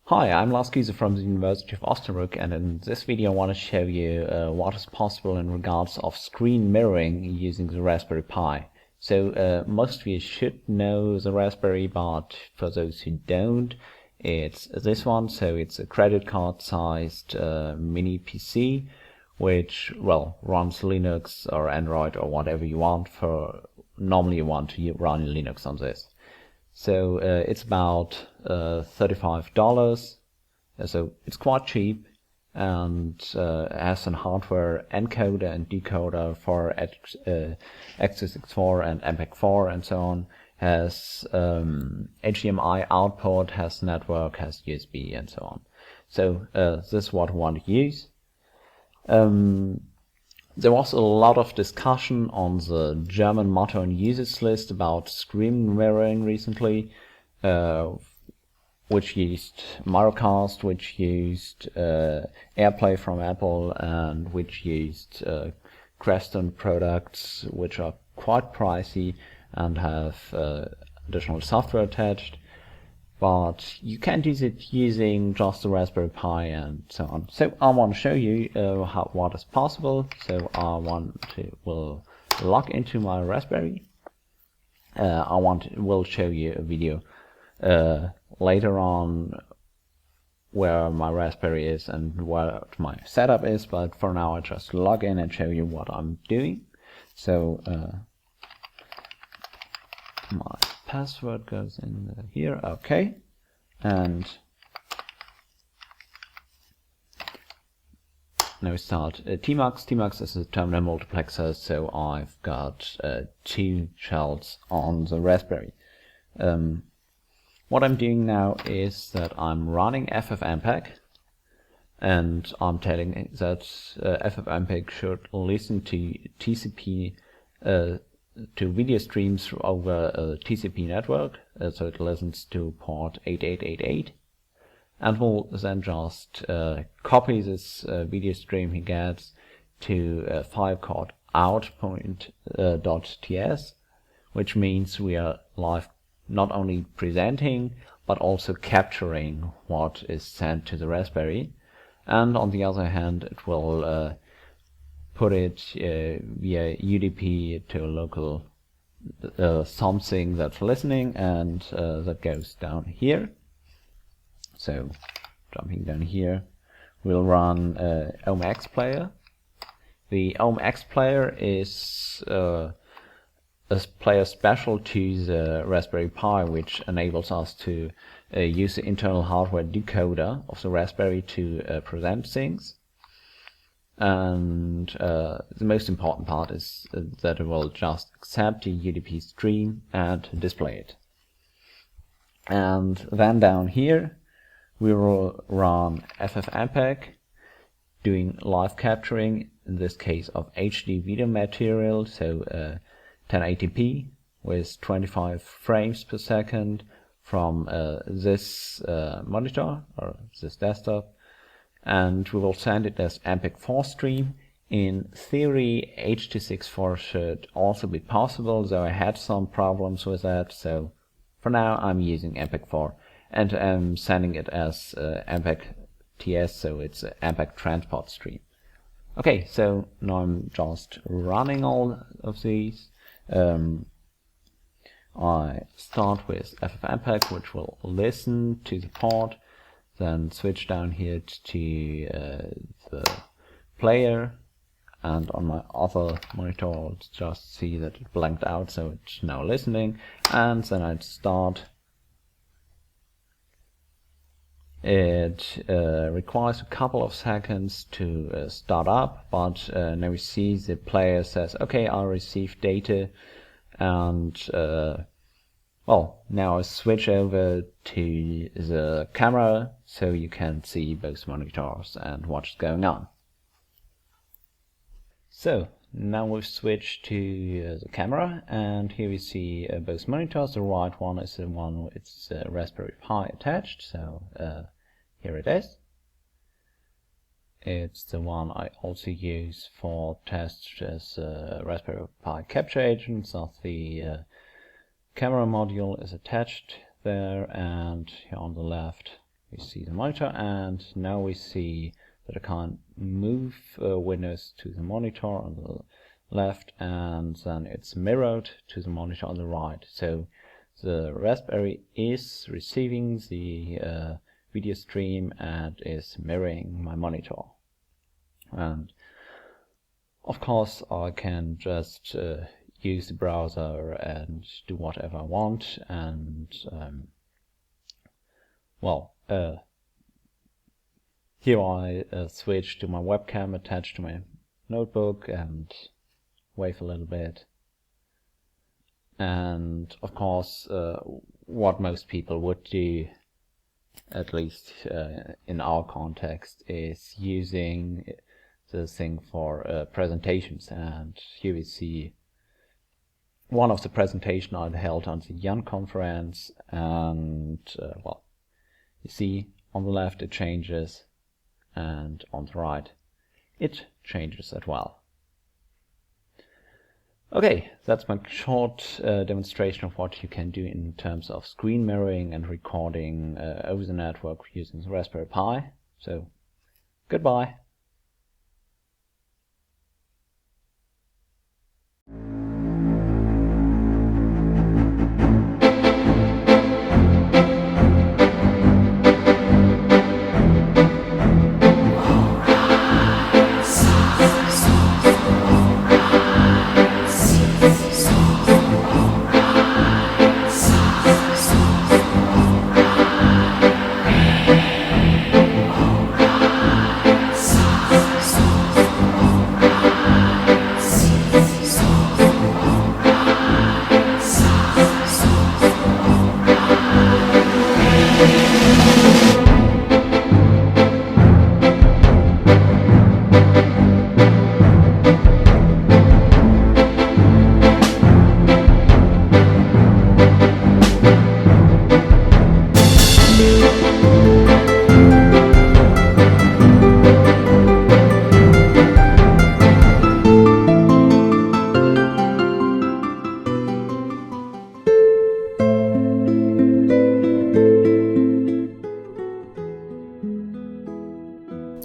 Hi, I'm Lars Giese from the University of Osnabrück, and in this video I want to show you what is possible in regards of screen mirroring using the Raspberry Pi. So most of you should know the Raspberry, but for those who don't, it's this one. So it's a credit card sized mini PC, which, well, runs Linux or Android or whatever you want. Normally you want to run Linux on this. So it's about $35, so it's quite cheap, and has a hardware encoder and decoder for x64 and MPEG-4 and so on. Has HDMI output, has network, has USB and so on. So this is what I want to use. There was a lot of discussion on the German motto and usage list about screen mirroring recently, which used Miracast, which used AirPlay from Apple, and which used Creston products, which are quite pricey and have additional software attached. But you can use it using just the Raspberry Pi and so on. So I want to show you what is possible. So I will log into my Raspberry. Will show you a video later on where my Raspberry is and what my setup is. But for now, I just log in and show you what I'm doing. So my password goes in here, okay, and now we start Tmux. Tmux is a terminal multiplexer, so I've got 2 shells on the Raspberry. What I'm doing now is that I'm running FFmpeg, and I'm telling it that FFmpeg should listen to TCP to video streams over a TCP network, so it listens to port 8888, and will then just copy this video stream he gets to a file called out.ts, which means we are live not only presenting but also capturing what is sent to the Raspberry, and on the other hand it will put it via UDP to a local something that's listening, and that goes down here. So jumping down here, we'll run OhmX Player. The OhmX Player is a player special to the Raspberry Pi, which enables us to use the internal hardware decoder of the Raspberry to present things. And the most important part is that it will just accept the UDP stream and display it. And then down here we will run FFmpeg, doing live capturing, in this case of HD video material, so 1080p with 25 frames per second from this monitor or this desktop. And we will send it as MPEG-4 stream. In theory, H.264 should also be possible, though I had some problems with that. So for now, I'm using MPEG-4, and I'm sending it as MPEG-TS, so it's an MPEG transport stream. Okay, so now I'm just running all of these. I start with FFmpeg, which will listen to the port. Then switch down here to the player, and on my other monitor I'll just see that it blanked out, so it's now listening, and then I'd start. It requires a couple of seconds to start up, but now we see the player says, okay, I received data, and well, now I switch over to the camera so you can see both monitors and what's going on. So now we've switched to the camera, and here we see both monitors. The right one is the one with its Raspberry Pi attached, so here it is. It's the one I also use for tests as Raspberry Pi capture agent, so the camera module is attached there, and here on the left we see the monitor, and now we see that I can't move Windows to the monitor on the left, and then it's mirrored to the monitor on the right. So the Raspberry is receiving the video stream and is mirroring my monitor. And of course I can just use the browser and do whatever I want, and here I switch to my webcam attached to my notebook and wave a little bit. And of course what most people would do, at least in our context, is using the thing for presentations. And here we see one of the presentations I held on the Yan conference, and you see on the left it changes, and on the right it changes as well. Okay, that's my short demonstration of what you can do in terms of screen mirroring and recording over the network using the Raspberry Pi. So, goodbye.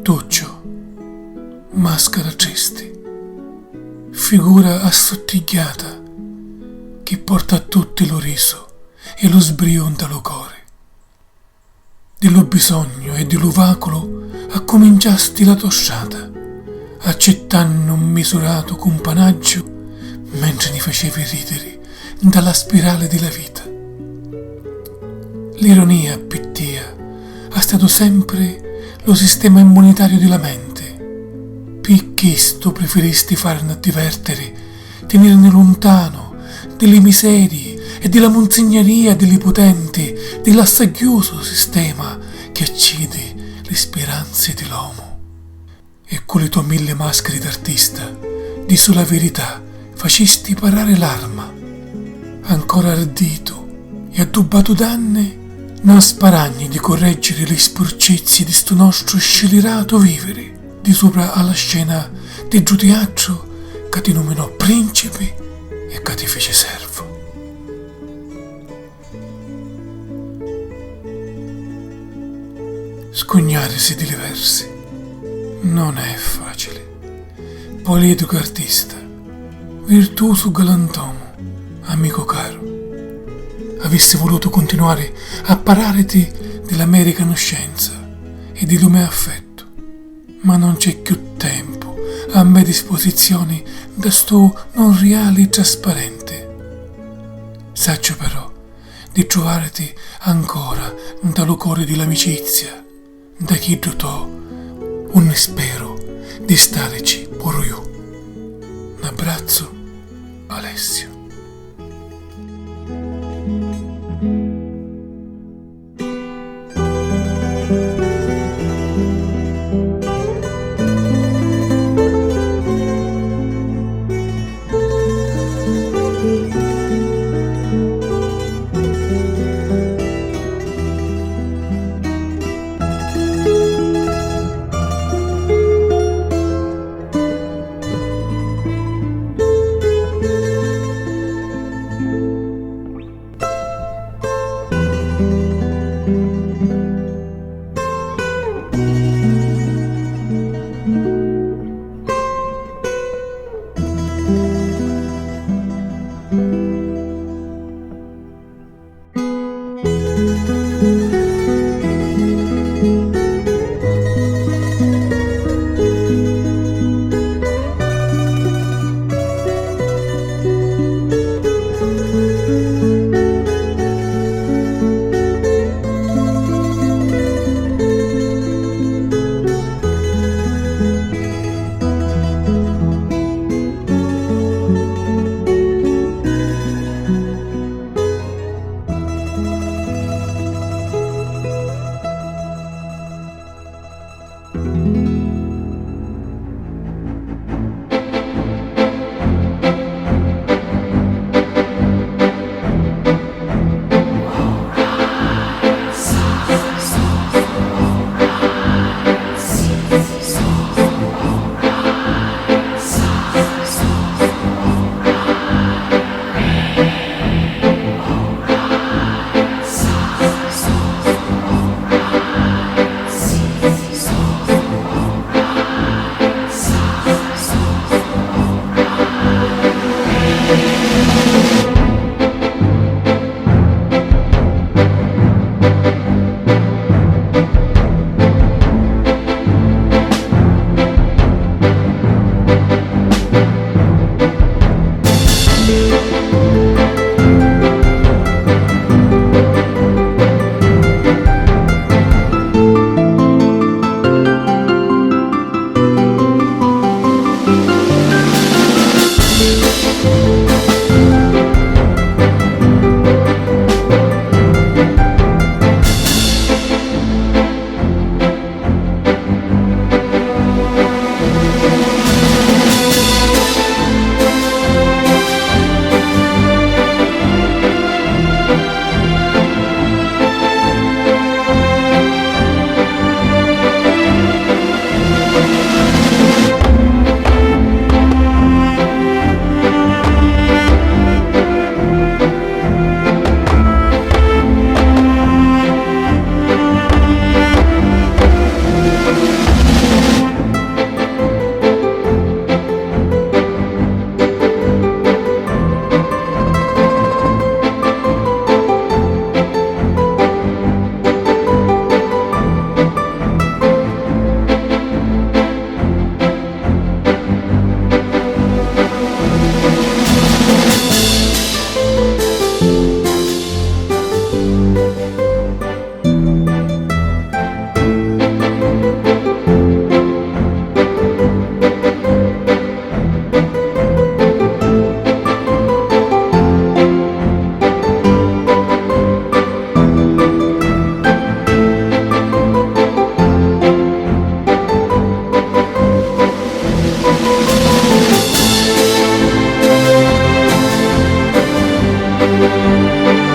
Tuccio, maschera triste, figura assottigliata che porta a tutti lo riso e lo sbrio dallo core. Dello bisogno e dell'uvacolo accominciasti la tosciata, accettando un misurato companaggio mentre ne facevi ridere dalla spirale della vita. L'ironia appettia ha stato sempre lo sistema immunitario della mente. Picchisto preferisti farne divertere, tenerne lontano delle miserie e della monsegneria degli potenti, dell'assaggioso sistema che accide le speranze dell'uomo. E con le tue 1000 maschere d'artista di sola verità facisti parare l'arma. Ancora ardito e addubbato d'anne, non sparagni di correggere le sporcizie di sto nostro scellerato vivere, di sopra alla scena del giù teatro che ti nominò principe e che ti fece servo. Scognarsi di diversi non è facile. Politico artista, virtuoso galantomo, amico caro, avessi voluto continuare a parlarti dell'American scienza e di lume affetto, ma non c'è più tempo a mia disposizione da sto non reale e trasparente. Saccio però di trovarti ancora dallo cuore dell'amicizia, da chi dotò un spero di starci pure io. Un abbraccio, Alessio. Bye.